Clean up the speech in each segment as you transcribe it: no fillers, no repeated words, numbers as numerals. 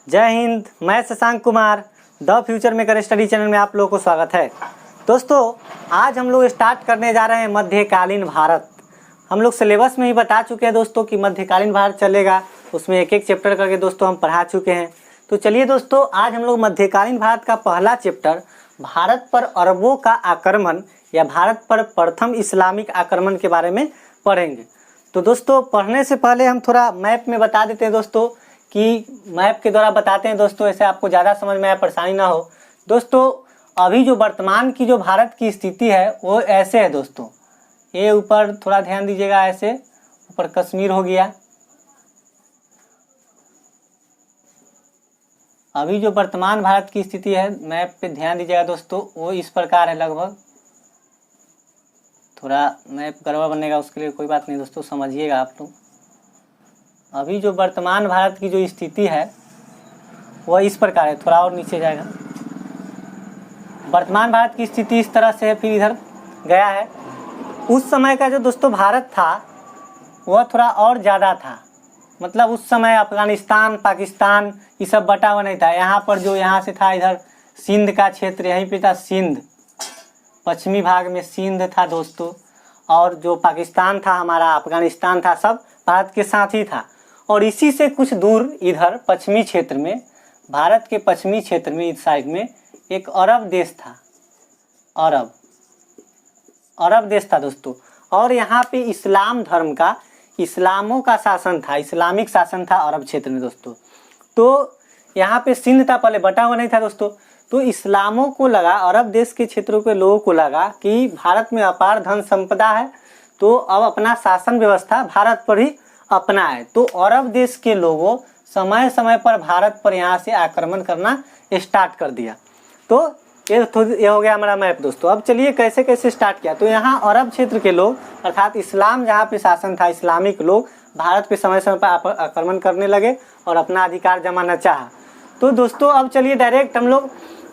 जय हिंद। मैं Shashank Kumar the future maker study channel में आप लोगों को स्वागत है। दोस्तों आज हम लोग स्टार्ट करने जा रहे हैं मध्यकालीन भारत। हम लोग सिलेबस में ही बता चुके हैं दोस्तों कि मध्यकालीन भारत चलेगा, उसमें एक एक चैप्टर करके दोस्तों हम पढ़ा चुके हैं। तो चलिए दोस्तों आज हम लोग मध्यकालीन भारत का पहला चैप्टर भारत पर अरबों का आक्रमण या भारत पर प्रथम इस्लामिक आक्रमण के बारे में पढ़ेंगे। तो दोस्तों पढ़ने से पहले हम थोड़ा मैप में बता देते हैं दोस्तों कि मैप के द्वारा बताते हैं दोस्तों, ऐसे आपको ज़्यादा समझ में आए, परेशानी ना हो। दोस्तों अभी जो वर्तमान की जो भारत की स्थिति है वो ऐसे है दोस्तों, ये ऊपर थोड़ा ध्यान दीजिएगा, ऐसे ऊपर कश्मीर हो गया। अभी जो वर्तमान भारत की स्थिति है मैप पे ध्यान दीजिएगा दोस्तों, वो इस प्रकार है लगभग। थोड़ा मैप गड़बड़ बनेगा, उसके लिए कोई बात नहीं दोस्तों, समझिएगा आप लोग। अभी जो वर्तमान भारत की जो स्थिति है वह इस प्रकार है, थोड़ा और नीचे जाएगा। वर्तमान भारत की स्थिति इस तरह से है, फिर इधर गया है। उस समय का जो दोस्तों भारत था वह थोड़ा और ज़्यादा था, मतलब उस समय अफगानिस्तान पाकिस्तान ये सब बटा हुआ नहीं था। यहाँ पर जो यहाँ से था, इधर सिंध का क्षेत्र यहीं पे था, सिंध पश्चिमी भाग में सिंध था दोस्तों, और जो पाकिस्तान था हमारा, अफगानिस्तान था, सब भारत के साथ ही था। और इसी से कुछ दूर इधर पश्चिमी क्षेत्र में, भारत के पश्चिमी क्षेत्र में इस साइड में एक अरब देश था, अरब देश था दोस्तों। और यहाँ पे इस्लाम धर्म का, इस्लामों का शासन था, इस्लामिक शासन था अरब क्षेत्र में दोस्तों। तो यहाँ पे सिंध था, पहले बटा हुआ नहीं था दोस्तों। तो इस्लामों को लगा, अरब देश के क्षेत्रों के लोगों को लगा कि भारत में अपार धन संपदा है, तो अब अपना शासन व्यवस्था भारत पर ही अपना है। तो अरब देश के लोगों समय समय पर भारत पर यहाँ से आक्रमण करना स्टार्ट कर दिया। तो ये हो गया हमारा मैप दोस्तों। अब चलिए कैसे कैसे स्टार्ट किया। तो यहाँ अरब क्षेत्र के लोग अर्थात इस्लाम जहाँ पे शासन था, इस्लामिक लोग भारत पे समय समय पर आक्रमण करने लगे और अपना अधिकार जमाना चाहा। तो दोस्तों अब चलिए डायरेक्ट हम लोग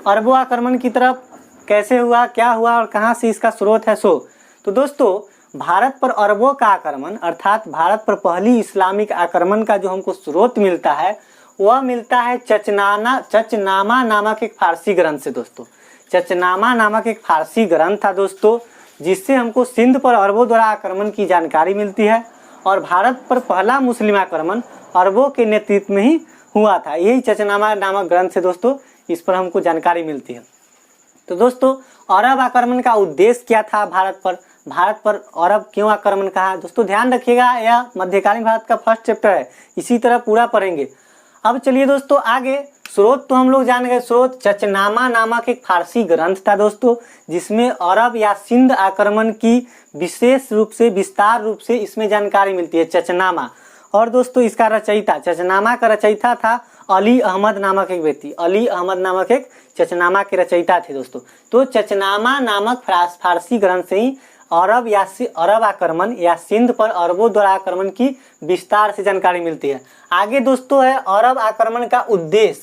अरबों आक्रमण की तरफ कैसे हुआ, क्या हुआ और कहाँ से इसका स्रोत है। तो दोस्तों भारत पर अरबों का आक्रमण अर्थात भारत पर पहली इस्लामिक आक्रमण का जो हमको स्रोत मिलता है वह मिलता है चचनामा नामक एक फारसी ग्रंथ से दोस्तों। चचनामा नामक एक फारसी ग्रंथ था दोस्तों, जिससे हमको सिंध पर अरबों द्वारा आक्रमण की जानकारी मिलती है। और भारत पर पहला मुस्लिम आक्रमण अरबों के नेतृत्व में ही हुआ था। यही चचनामा नामक ग्रंथ से दोस्तों इस पर हमको जानकारी मिलती है। तो दोस्तों अरब आक्रमण का उद्देश्य क्या था भारत पर अरब क्यों आक्रमण कहा दोस्तों, ध्यान रखिएगा, यह मध्यकालीन भारत का फर्स्ट चैप्टर है, इसी तरह पूरा पढ़ेंगे। अब चलिए दोस्तों आगे, स्रोत तो हम लोग जान गए। स्रोत चचनामा नामक एक फारसी ग्रंथ था दोस्तों, जिसमें अरब या सिंध आक्रमण की विशेष रूप से, विस्तार रूप से इसमें जानकारी मिलती है, चचनामा। और दोस्तों इसका रचयिता, चचनामा का रचयिता था अली अहमद नामक एक व्यक्ति। अली अहमद नामक एक चचनामा के रचयिता थे दोस्तों। तो चचनामा नामक फारसी ग्रंथ से ही अरब आक्रमण या सिंध पर अरबों द्वारा आक्रमण की विस्तार से जानकारी मिलती है। आगे दोस्तों है अरब आक्रमण का उद्देश्य,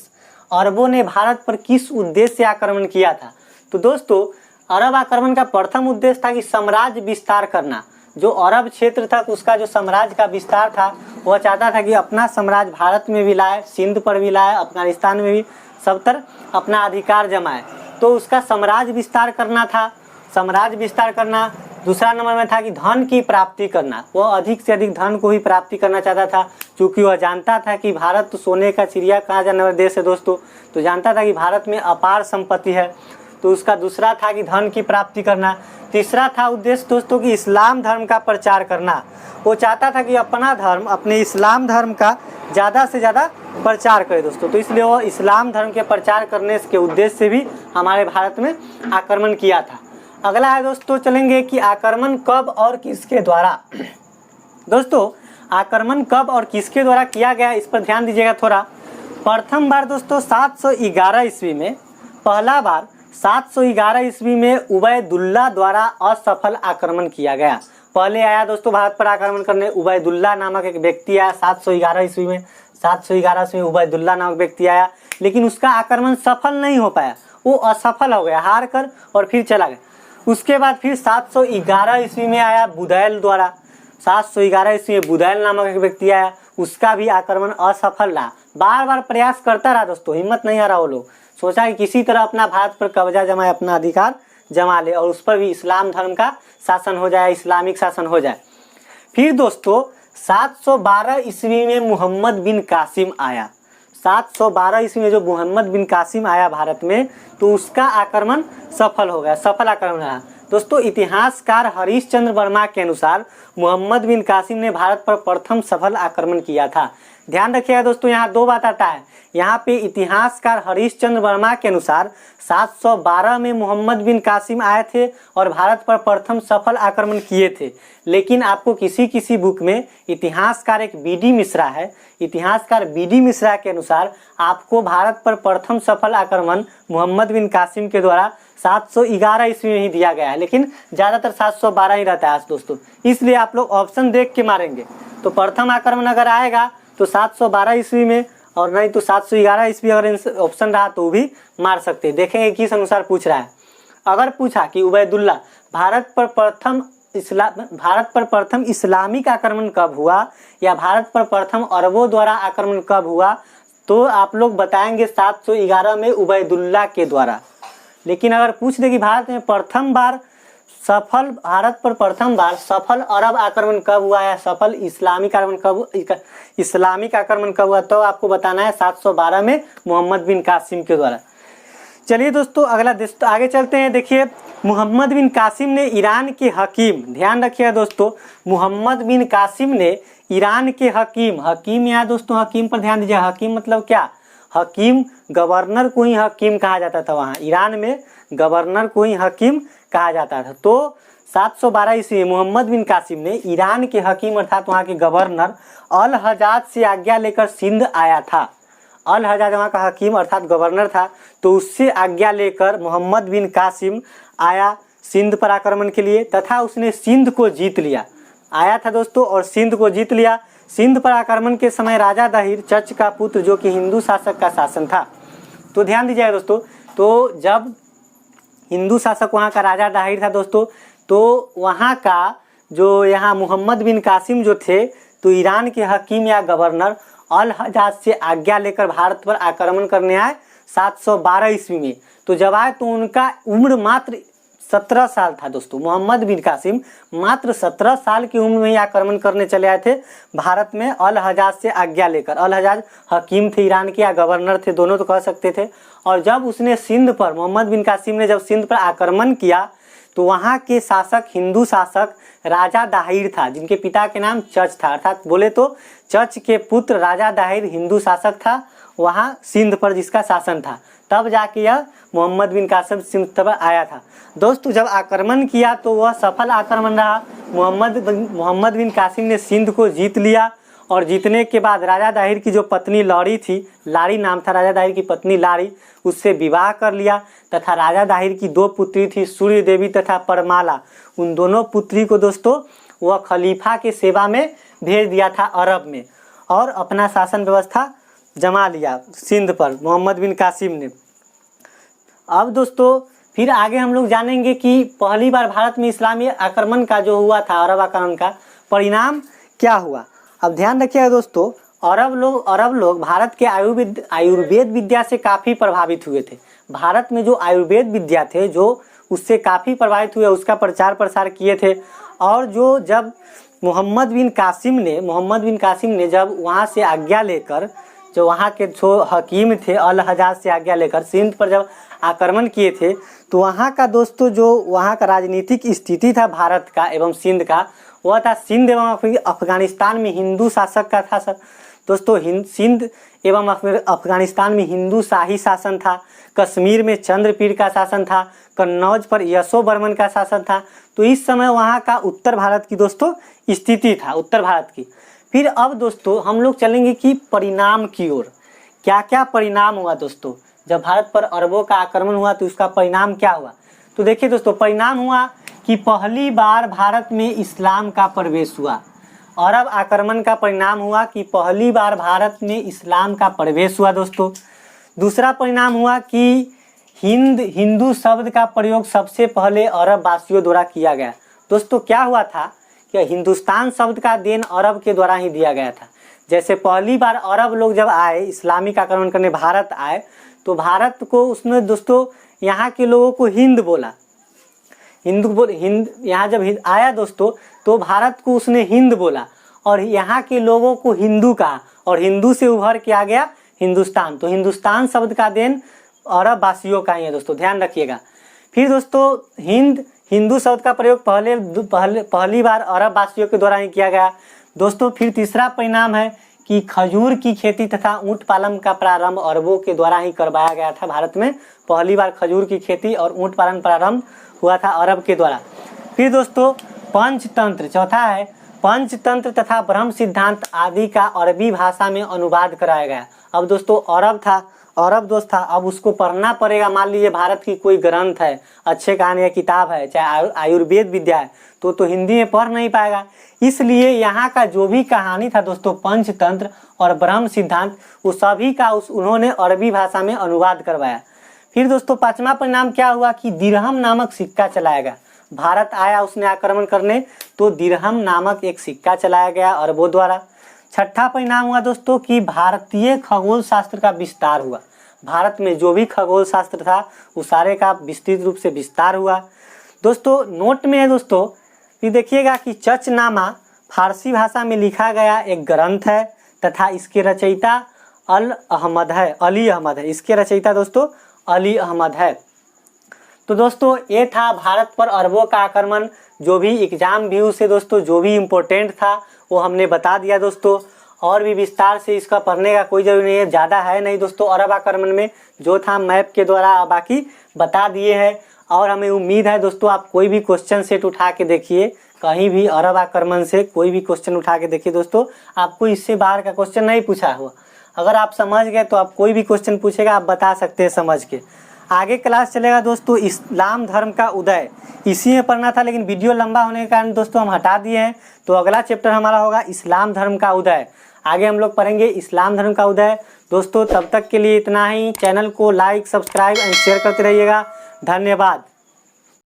अरबों ने भारत पर किस उद्देश्य से आक्रमण किया था। तो दोस्तों अरब आक्रमण का प्रथम उद्देश्य था कि साम्राज्य विस्तार करना। जो अरब क्षेत्र था उसका जो साम्राज्य का विस्तार था, वह चाहता था कि अपना साम्राज्य भारत में भी लाए, सिंध पर भी लाए, अफगानिस्तान में भी, सब तरफ अपना अधिकार जमाए। तो उसका साम्राज्य विस्तार करना था, साम्राज्य विस्तार करना। दूसरा नंबर में था कि धन की प्राप्ति करना, वह अधिक से अधिक धन को ही प्राप्ति करना चाहता था, क्योंकि वह जानता था कि भारत तो सोने का चिड़िया कहा जाने वाला देश है दोस्तों। तो जानता था कि भारत में अपार संपत्ति है, तो उसका दूसरा था कि धन की प्राप्ति करना। तीसरा था उद्देश्य दोस्तों कि इस्लाम धर्म का प्रचार करना। वो चाहता था कि अपना धर्म, अपने इस्लाम धर्म का ज़्यादा से ज़्यादा प्रचार करे दोस्तों। तो इसलिए वो इस्लाम धर्म के प्रचार करने के उद्देश्य से भी हमारे भारत में आक्रमण किया था। अगला है दोस्तों, चलेंगे कि आक्रमण कब और किसके द्वारा। दोस्तों आक्रमण कब और किसके द्वारा किया गया, इस पर ध्यान दीजिएगा थोड़ा। प्रथम बार दोस्तों 711 ईस्वी में, पहला बार 711 ईस्वी में उबैदुल्ला द्वारा असफल आक्रमण किया गया। पहले आया दोस्तों भारत पर आक्रमण करने उबैदुल्ला नामक एक व्यक्ति आया 711 ईस्वी में। 711 ईस्वी में उबैदुल्ला नामक व्यक्ति आया, लेकिन उसका आक्रमण सफल नहीं हो पाया, वो असफल हो गया, हार कर और फिर चला गया। उसके बाद फिर 711 ईस्वी में आया बुदैल द्वारा। 711 ईस्वी में बुदैल नामक एक व्यक्ति आया, उसका भी आक्रमण असफल रहा, बार बार प्रयास करता रहा दोस्तों, हिम्मत नहीं हारा वो लोग, सोचा कि किसी तरह अपना भारत पर कब्जा जमाए, अपना अधिकार जमा ले और उस पर भी इस्लाम धर्म का शासन हो जाए, इस्लामिक शासन हो जाए। फिर दोस्तों 712 ईस्वी में मोहम्मद बिन कासिम आया। 712 ईस्वी में जो मोहम्मद बिन कासिम आया भारत में, तो उसका आक्रमण सफल हो गया, सफल आक्रमण रहा। दोस्तों इतिहासकार हरीशचंद्र वर्मा के अनुसार मोहम्मद बिन कासिम ने भारत पर प्रथम सफल आक्रमण किया था। ध्यान रखिएगा दोस्तों, यहाँ दो बात आता है। यहाँ पे इतिहासकार हरीशचंद्र वर्मा के अनुसार 712 में मोहम्मद बिन कासिम आए थे और भारत पर प्रथम सफल आक्रमण किए थे। लेकिन आपको किसी किसी बुक में इतिहासकार एक बीडी मिश्रा है, इतिहासकार बीडी मिश्रा के अनुसार आपको भारत पर प्रथम सफल आक्रमण मोहम्मद बिन कासिम के द्वारा 711 ईस्वी में ही दिया गया है, लेकिन ज़्यादातर 712 ही रहता है दोस्तों। इसलिए आप लोग ऑप्शन देख के मारेंगे, तो प्रथम आक्रमण अगर आएगा तो 712 ईस्वी में, और नहीं तो 711 ईस्वी अगर ऑप्शन रहा तो भी मार सकते हैं। देखेंगे किस अनुसार पूछ रहा है। अगर पूछा कि उबैदुल्ला भारत पर प्रथम इस्लामिक आक्रमण कब हुआ या भारत पर प्रथम अरबों द्वारा आक्रमण कब हुआ, तो आप लोग बताएंगे 711 में उबैदुल्ला के द्वारा। लेकिन अगर पूछ दे कि भारत पर प्रथम बार सफल अरब आक्रमण कब हुआ है, सफल इस्लामिक आक्रमण कब हुआ, तो आपको बताना है 712 में मोहम्मद बिन कासिम के द्वारा। चलिए दोस्तों अगला तो आगे चलते हैं। देखिए मोहम्मद बिन कासिम ने ईरान के हकीम, ध्यान रखिएगा दोस्तों, मोहम्मद बिन कासिम ने ईरान के हकीम यहाँ दोस्तों हकीम पर ध्यान दीजिए। हकीम मतलब क्या, हकीम गवर्नर को ही हकीम कहा जाता था, वहाँ ईरान में गवर्नर को ही हकीम कहा जाता था। तो 712 ईस्वी मोहम्मद बिन कासिम ने ईरान के हकीम अर्थात वहाँ के गवर्नर अल हजाज से आज्ञा लेकर सिंध आया था। अल हजाज वहाँ का हकीम अर्थात गवर्नर था, तो उससे आज्ञा लेकर मोहम्मद बिन कासिम आया सिंध पर आक्रमण के लिए, तथा उसने सिंध को जीत लिया। आया था दोस्तों और सिंध को जीत लिया। सिंध पर आक्रमण के समय राजा दाहिर चच का पुत्र जो कि हिंदू शासक का शासन था। तो ध्यान दीजिएगा दोस्तों, तो जब हिंदू शासक वहाँ का राजा दाहिर था दोस्तों, तो वहाँ का जो यहाँ मोहम्मद बिन कासिम जो थे, तो ईरान के हकीम या गवर्नर अल हजाज से आज्ञा लेकर भारत पर आक्रमण करने आए 712 ईस्वी में। तो जब आए तो उनका उम्र मात्र 17 साल था दोस्तों। मोहम्मद बिन कासिम मात्र 17 साल की उम्र में ही आक्रमण करने चले आए थे भारत में अल हजाज से आज्ञा लेकर। अल हजाज हकीम थे ईरान के या गवर्नर थे, दोनों तो कह सकते थे। और जब उसने सिंध पर, मोहम्मद बिन कासिम ने जब सिंध पर आक्रमण किया, तो वहाँ के शासक हिंदू शासक राजा दाहिर था, जिनके पिता के नाम चच था, अर्थात बोले तो चच के पुत्र राजा दाहिर हिंदू शासक था वहाँ सिंध पर, जिसका शासन था। तब जाके यह मोहम्मद बिन कासिम सिंध पर आया था दोस्तों। जब आक्रमण किया तो वह सफल आक्रमण रहा। मोहम्मद बिन कासिम ने सिंध को जीत लिया और जीतने के बाद राजा दाहिर की जो पत्नी लारी थी, लारी नाम था राजा दाहिर की पत्नी लारी, उससे विवाह कर लिया तथा राजा दाहिर की 2 पुत्री थी, सूर्य देवी तथा परमाला। उन दोनों पुत्री को दोस्तों वह खलीफा के सेवा में भेज दिया था अरब में, और अपना शासन व्यवस्था जमा लिया सिंध पर मोहम्मद बिन कासिम ने। अब दोस्तों फिर आगे हम लोग जानेंगे कि पहली बार भारत में इस्लामी आक्रमण का जो हुआ था, अरब आक्रमण का परिणाम क्या हुआ। अब ध्यान रखिएगा दोस्तों, अरब लोग भारत के आयुर्वेद विद्या से काफ़ी प्रभावित हुए थे। भारत में जो आयुर्वेद विद्या थे जो उससे काफ़ी प्रभावित हुए, उसका प्रचार प्रसार किए थे। और जो जब मोहम्मद बिन कासिम ने जब वहाँ से आज्ञा लेकर, जो वहाँ के जो हकीम थे अल हजाज से आज्ञा लेकर सिंध पर जब आक्रमण किए थे, तो वहाँ का दोस्तों जो वहाँ का राजनीतिक स्थिति था भारत का एवं सिंध का, वह था सिंध एवं अफगानिस्तान में हिंदू शासक का था सर दोस्तों। सिंध एवं अफगानिस्तान में हिंदू शाही शासन था। कश्मीर में चंद्रपीर का शासन था। कन्नौज पर यशोवर्मन का शासन था। तो इस समय वहाँ का उत्तर भारत की दोस्तों स्थिति था, उत्तर भारत की। फिर अब दोस्तों हम लोग चलेंगे कि परिणाम की ओर, क्या क्या परिणाम हुआ दोस्तों जब भारत पर अरबों का आक्रमण हुआ, तो उसका परिणाम क्या हुआ। तो देखिए दोस्तों, परिणाम हुआ कि पहली बार भारत में इस्लाम का प्रवेश हुआ। अरब आक्रमण का परिणाम हुआ कि पहली बार भारत में इस्लाम का प्रवेश हुआ दोस्तों। दूसरा परिणाम हुआ कि हिंदू शब्द का प्रयोग सबसे पहले अरब वासियों द्वारा किया गया। दोस्तों क्या हुआ था कि हिंदुस्तान शब्द का देन अरब के द्वारा ही दिया गया था। जैसे पहली बार अरब लोग जब आए इस्लामिक आक्रमण करने भारत आए, तो भारत को उसने दोस्तों यहाँ के लोगों को हिंद बोला, हिंद यहाँ जब आया दोस्तों तो भारत को उसने हिंद बोला और यहाँ के लोगों को हिंदू कहा, और हिंदू से उभर के आ गया हिंदुस्तान। तो हिंदुस्तान शब्द का देन अरब वासियों का ही है दोस्तों, ध्यान रखिएगा। फिर दोस्तों हिंदू शब्द का प्रयोग पहली बार अरब वासियों के द्वारा ही किया गया दोस्तों। फिर तीसरा परिणाम है कि खजूर की खेती तथा ऊंट पालन का प्रारंभ अरबों के द्वारा ही करवाया गया था। भारत में पहली बार खजूर की खेती और ऊंट पालन प्रारंभ हुआ था अरब के द्वारा। फिर दोस्तों पंचतंत्र, चौथा है पंचतंत्र तथा ब्रह्म सिद्धांत आदि का अरबी भाषा में अनुवाद कराया गया। अब दोस्तों अरब दोस्त था, अब उसको पढ़ना पड़ेगा। मान लीजिए भारत की कोई ग्रंथ है, अच्छे कहानी या किताब है, चाहे आयुर्वेद विद्या है, तो हिंदी में पढ़ नहीं पाएगा। इसलिए यहाँ का जो भी कहानी था दोस्तों पंचतंत्र और ब्रह्म सिद्धांत, वो सभी का उन्होंने अरबी भाषा में अनुवाद करवाया। फिर दोस्तों पांचवा परिणाम क्या हुआ कि दिरहम नामक सिक्का चलाया गया। भारत आया उसने आक्रमण करने, तो दिरहम नामक एक सिक्का चलाया गया अरबों द्वारा। छठा परिणाम हुआ दोस्तों कि भारतीय खगोल शास्त्र का विस्तार हुआ। भारत में जो भी खगोल शास्त्र था वो सारे का विस्तृत रूप से विस्तार हुआ। दोस्तों नोट में है दोस्तों, ये देखिएगा कि चचनामा फारसी भाषा में लिखा गया एक ग्रंथ है तथा इसके रचयिता अली अहमद है। इसके रचयिता दोस्तों अली अहमद है। तो दोस्तों ये था भारत पर अरबों का आक्रमण। जो भी एग्जाम व्यू से दोस्तों जो भी इम्पोर्टेंट था वो हमने बता दिया दोस्तों। और भी विस्तार से इसका पढ़ने का कोई जरूरी नहीं है, ज़्यादा है नहीं दोस्तों। अरब आक्रमण में जो था मैप के द्वारा बाकी बता दिए हैं। और हमें उम्मीद है दोस्तों आप कोई भी क्वेश्चन सेट उठा के देखिए, कहीं भी अरब आक्रमण से कोई भी क्वेश्चन उठा के देखिए दोस्तों, आपको इससे बाहर का क्वेश्चन नहीं पूछा हुआ। अगर आप समझ गए तो आप कोई भी क्वेश्चन पूछेगा आप बता सकते हैं समझ के। आगे क्लास चलेगा दोस्तों इस्लाम धर्म का उदय, इसी में पढ़ना था लेकिन वीडियो लंबा होने के कारण दोस्तों हम हटा दिए हैं। तो अगला चैप्टर हमारा होगा इस्लाम धर्म का उदय। आगे हम लोग पढ़ेंगे इस्लाम धर्म का उदय दोस्तों। तब तक के लिए इतना ही। चैनल को लाइक, सब्सक्राइब एंड शेयर करते रहिएगा। धन्यवाद।